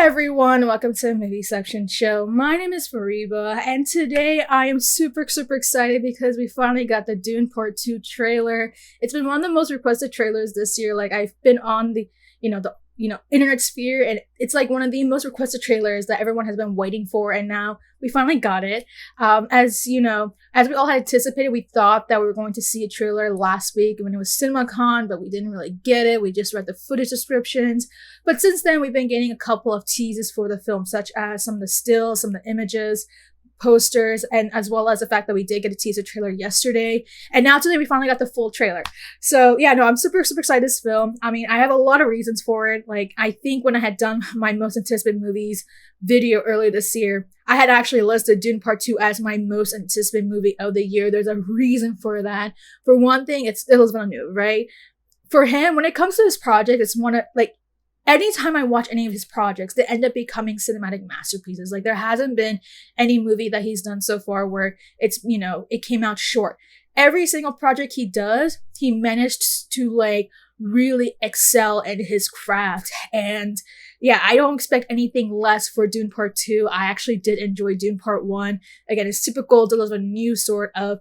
everyone, welcome to the Movie Section Show. My name is Fariba, and today I am super excited because we finally got the Dune Part 2 trailer. It's been one of the most requested trailers this year. Like, I've been on the internet sphere, and it's like one of the most requested trailers that everyone has been waiting for, and now we finally got it. As we all had anticipated, we thought that we were going to see a trailer last week when it was CinemaCon, but we didn't really get it. We just read the footage descriptions. But since then, we've been getting a couple of teases for the film, such as some of the stills, some of the images, posters, and as well as the fact that we did get a teaser trailer yesterday, and now today we finally got the full trailer. So yeah, no, I'm super excited this film. I mean, I have a lot of reasons for it. Like, I think when I had done my most anticipated movies video earlier this year, I had actually listed Dune Part 2 as my most anticipated movie of the year. There's a reason for that. For one thing, it's Denis Villenueve, right? For him, when it comes to this project, it's one of, like, anytime I watch any of his projects, they end up becoming cinematic masterpieces. Like, there hasn't been any movie that he's done so far where it's, it came out short. Every single project he does, he managed to, like, really excel at his craft. And yeah, I don't expect anything less for Dune Part 2. I actually did enjoy Dune Part 1. Again, it's typical to a new sort of,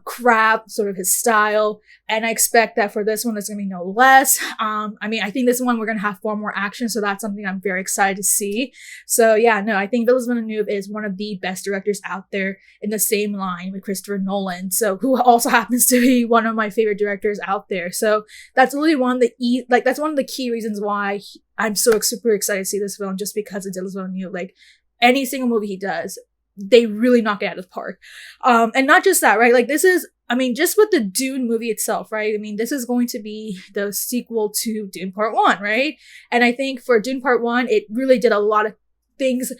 craft, sort of his style. And I expect that for this one, it's going to be no less. I think this one we're going to have far more action. So that's something I'm very excited to see. So yeah, no, I think Denis Villenueve is one of the best directors out there in the same line with Christopher Nolan. So who also happens to be one of my favorite directors out there. So that's really one of the key reasons why I'm so super excited to see this film, just because of Denis Villenueve. Like, any single movie he does, they really knock it out of the park. And not just that, right? Like, this is, just with the Dune movie itself, right? This is going to be the sequel to Dune Part 1, right? And I think for Dune Part 1, it really did a lot of things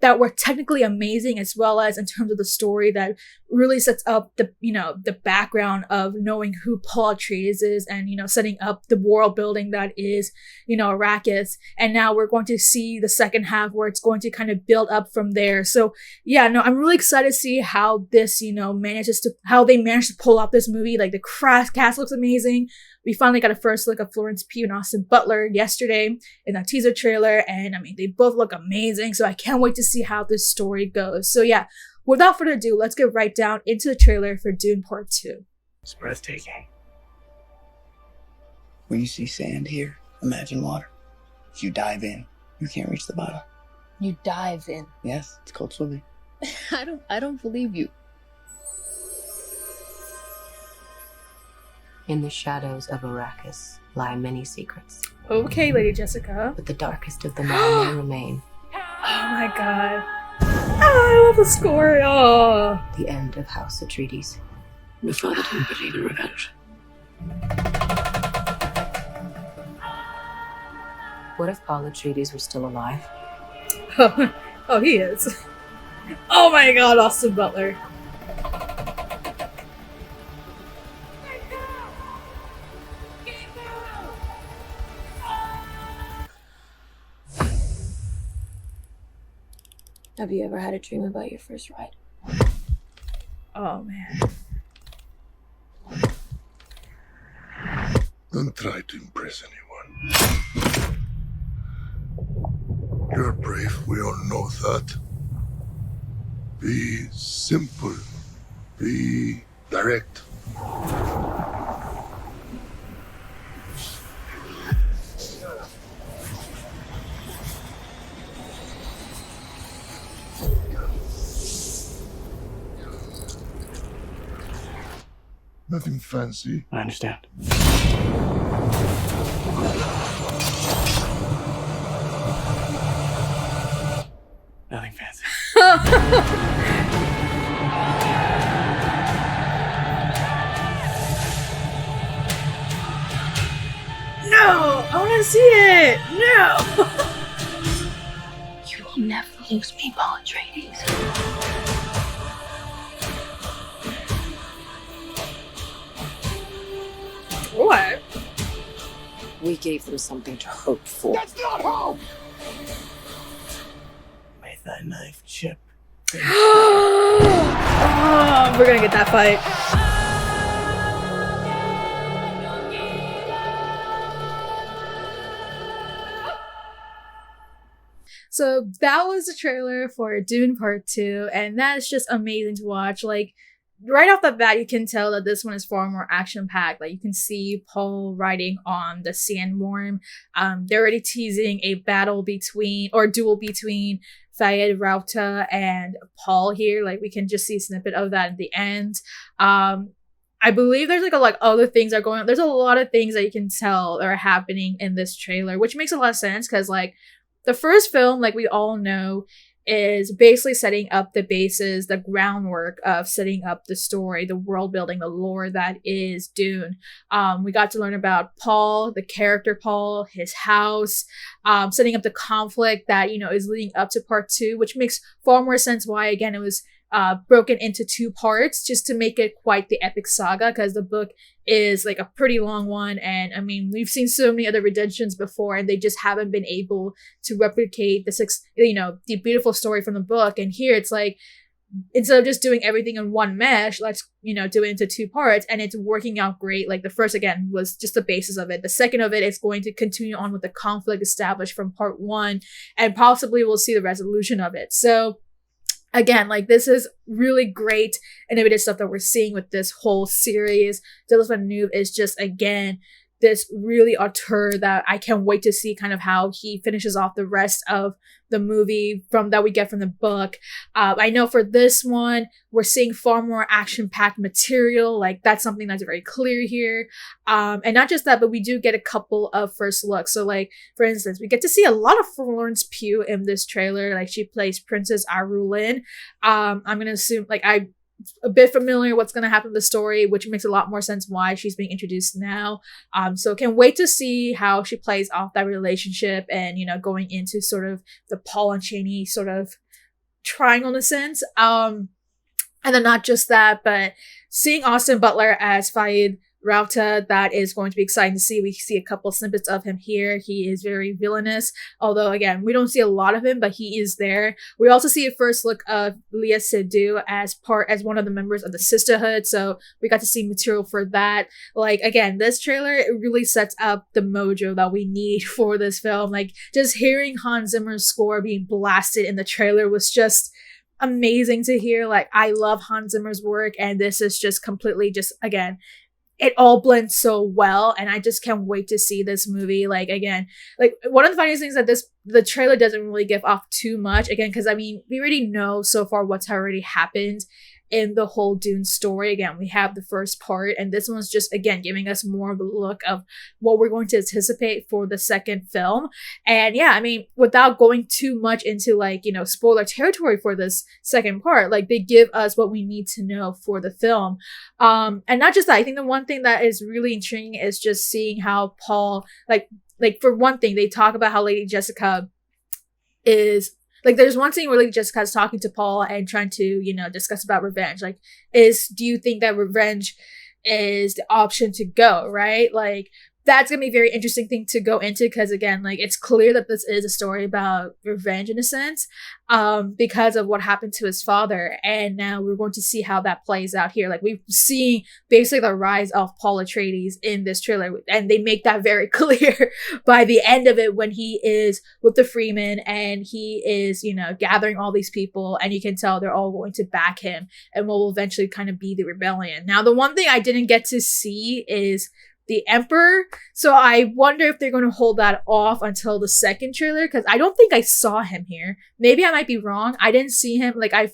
that were technically amazing, as well as in terms of the story that really sets up the background of knowing who Paul Atreides is, and setting up the world building that is Arrakis. And now we're going to see the second half where it's going to kind of build up from there. So yeah, no, I'm really excited to see how this how they managed to pull off this movie. Like, the cast looks amazing. We finally got a first look of Florence Pugh and Butler yesterday in that teaser trailer, and they both look amazing. So I can't wait to see how this story goes. So yeah, without further ado, let's get right down into the trailer for Dune Part 2. It's breathtaking. When you see sand here, imagine water. If you dive in, you can't reach the bottom. You dive in? Yes, it's called swimming. I don't believe you. In the shadows of Arrakis lie many secrets. Okay, Lady Jessica. But the darkest of them all may remain. Oh my god. I love the score. Oh. The end of House Atreides. My father didn't believe in revenge. What if Paul Atreides were still alive? Oh, he is. Oh my god, Austin Butler. Have you ever had a dream about your first ride? Oh man. Don't try to impress anyone. You're brave, we all know that. Be simple. Be direct. Nothing fancy. I understand. Nothing fancy. No! I want to see it! No! You will never lose me, Paul Atreides. What? We gave them something to hope for. That's not hope! May thy knife chip. Oh, we're gonna get that fight. So that was the trailer for Dune Part 2, and that is just amazing to watch. Like, right off the bat, you can tell that this one is far more action-packed. Like, you can see Paul riding on the sandworm. They're already teasing a battle between, or duel between Fayed Rauta and Paul here. Like, we can just see a snippet of that at the end. I believe there's like other things that are going on. There's a lot of things that you can tell are happening in this trailer, which makes a lot of sense because like the first film, like we all know, is basically setting up the bases, the groundwork of setting up the story, the world building, the lore that is Dune. We got to learn about Paul, the character Paul, his house, setting up the conflict that, you know, is leading up to part 2, which makes far more sense why, again, it was broken into 2 parts just to make it quite the epic saga, because the book is like a pretty long one, and I mean we've seen so many other redemptions before and they just haven't been able to replicate the beautiful story from the book. And here it's like, instead of just doing everything in one mesh, let's do it into 2 parts, and it's working out great. Like the first, again, was just the basis of it. The second of it is going to continue on with the conflict established from part 1, and possibly we'll see the resolution of it. So again, like this is really great innovative stuff that we're seeing with this whole series. Denis Villenueve is just, again, this really auteur that I can't wait to see kind of how he finishes off the rest of the movie from that we get from the book. I know for this one, we're seeing far more action-packed material. Like that's something that's very clear here. And not just that, but we do get a couple of first looks. So like, for instance, we get to see a lot of Florence Pugh in this trailer. Like she plays Princess Arulin. I'm going to assume, like I'm a bit familiar what's going to happen in the story, which makes a lot more sense why she's being introduced now. So can't wait to see how she plays off that relationship and, going into sort of the Paul and Chani sort of triangle in a sense. And then not just that, but seeing Austin Butler as Fayed Rauta, that is going to be exciting to see. We see a couple snippets of him here. He is very villainous, although again, we don't see a lot of him, but he is there. We also see a first look of Léa Seydoux as one of the members of the Sisterhood, so we got to see material for that. Like again, this trailer, it really sets up the mojo that we need for this film. Like just hearing Hans Zimmer's score being blasted in the trailer was just amazing to hear. Like I love Hans Zimmer's work, and this is just completely just, again, it all blends so well, and I just can't wait to see this movie. Like again, like one of the funniest things that the trailer doesn't really give off too much, again, because I mean we already know so far what's already happened in the whole Dune story. Again, we have the first part, and this one's just, again, giving us more of a look of what we're going to anticipate for the second film. And yeah, I mean, without going too much into like, spoiler territory for this second part, like they give us what we need to know for the film. And not just that, I think the one thing that is really intriguing is just seeing how Paul, like for one thing, they talk about how Lady Jessica is, like, there's one scene where Lady Jessica's talking to Paul and trying to, discuss about revenge. Like, do you think that revenge is the option to go, right? Like, that's gonna be a very interesting thing to go into, because again, like it's clear that this is a story about revenge in a sense, because of what happened to his father, and now we're going to see how that plays out here. Like we've seen basically the rise of Paul Atreides in this trailer, and they make that very clear by the end of it when he is with the Freeman and he is, gathering all these people, and you can tell they're all going to back him and what will eventually kind of be the rebellion. Now, the one thing I didn't get to see is the Emperor. So I wonder if they're going to hold that off until the second trailer, because I don't think I saw him here. Maybe I might be wrong. I didn't see him. Like I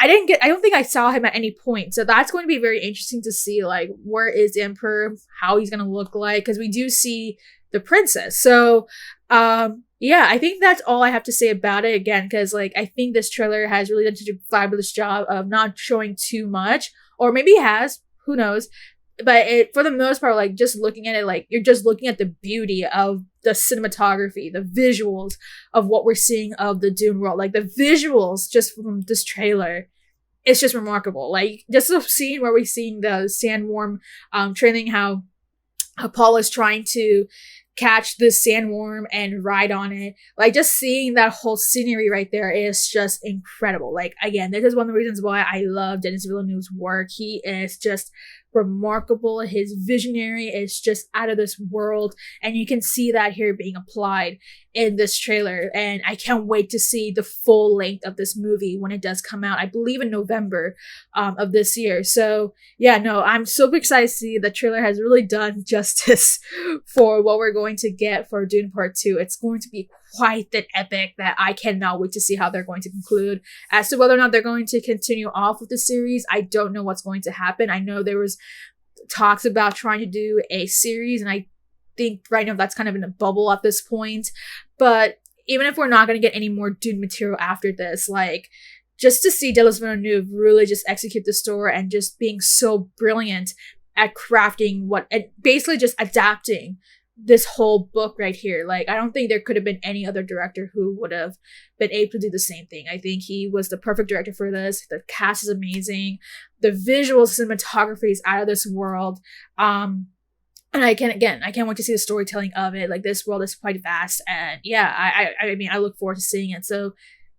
don't think I saw him at any point. So that's going to be very interesting to see, like, where is the Emperor, how he's going to look like, because we do see the princess. So yeah, I think that's all I have to say about it, again, because like I think this trailer has really done such a fabulous job of not showing too much, or maybe it has, who knows. But for the most part, like just looking at it, like you're just looking at the beauty of the cinematography, the visuals of what we're seeing of the Dune world. Like the visuals just from this trailer, it's just remarkable. Like just the scene where we're seeing the sandworm training, how Paul is trying to catch the sandworm and ride on it. Like just seeing that whole scenery right there is just incredible. Like again, this is one of the reasons why I love Denis Villeneuve's work. He is just remarkable. His visionary is just out of this world, and you can see that here being applied in this trailer. And I can't wait to see the full length of this movie when it does come out, I believe in November of this year. So yeah, no, I'm super excited to see the trailer has really done justice for what we're going to get for Dune Part 2. It's going to be quite an epic that I cannot wait to see how they're going to conclude. As to whether or not they're going to continue off with the series, I don't know what's going to happen. I know there was talks about trying to do a series, and I think right now that's kind of in a bubble at this point. But even if we're not going to get any more Dune material after this, like, just to see Denis Villenueve really just execute the story and just being so brilliant at crafting and basically just adapting this whole book right here. Like, I don't think there could have been any other director who would have been able to do the same thing. I think he was the perfect director for this. The cast is amazing. The visual cinematography is out of this world. And I can't wait to see the storytelling of it. Like, this world is quite vast, and yeah, I mean, I look forward to seeing it. So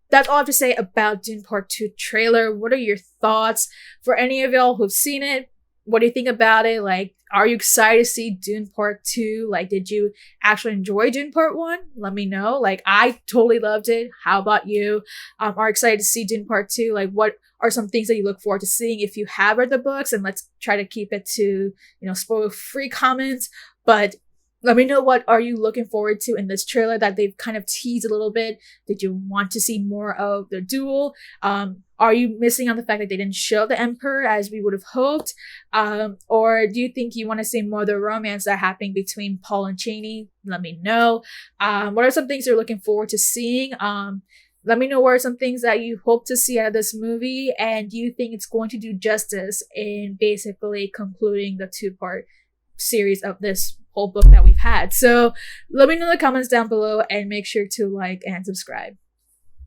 that's all I have to say about Dune Part 2 trailer. What are your thoughts? For any of y'all who've seen it, what do you think about it? Like, are you excited to see Dune Part 2? Like, did you actually enjoy Dune Part 1? Let me know. Like, I totally loved it. How about you? Are excited to see Dune Part 2? Like, what are some things that you look forward to seeing if you have read the books? And let's try to keep it to, spoiler-free comments. But let me know, what are you looking forward to in this trailer that they've kind of teased a little bit? Did you want to see more of the duel? Are you missing on the fact that they didn't show the Emperor as we would have hoped? Or do you think you want to see more of the romance that happening between Paul and Chani? Let me know. What are some things you're looking forward to seeing? Let me know what are some things that you hope to see out of this movie, and do you think it's going to do justice in basically concluding the 2-part series of this whole book that we've had? So let me know in the comments down below, and make sure to like and subscribe.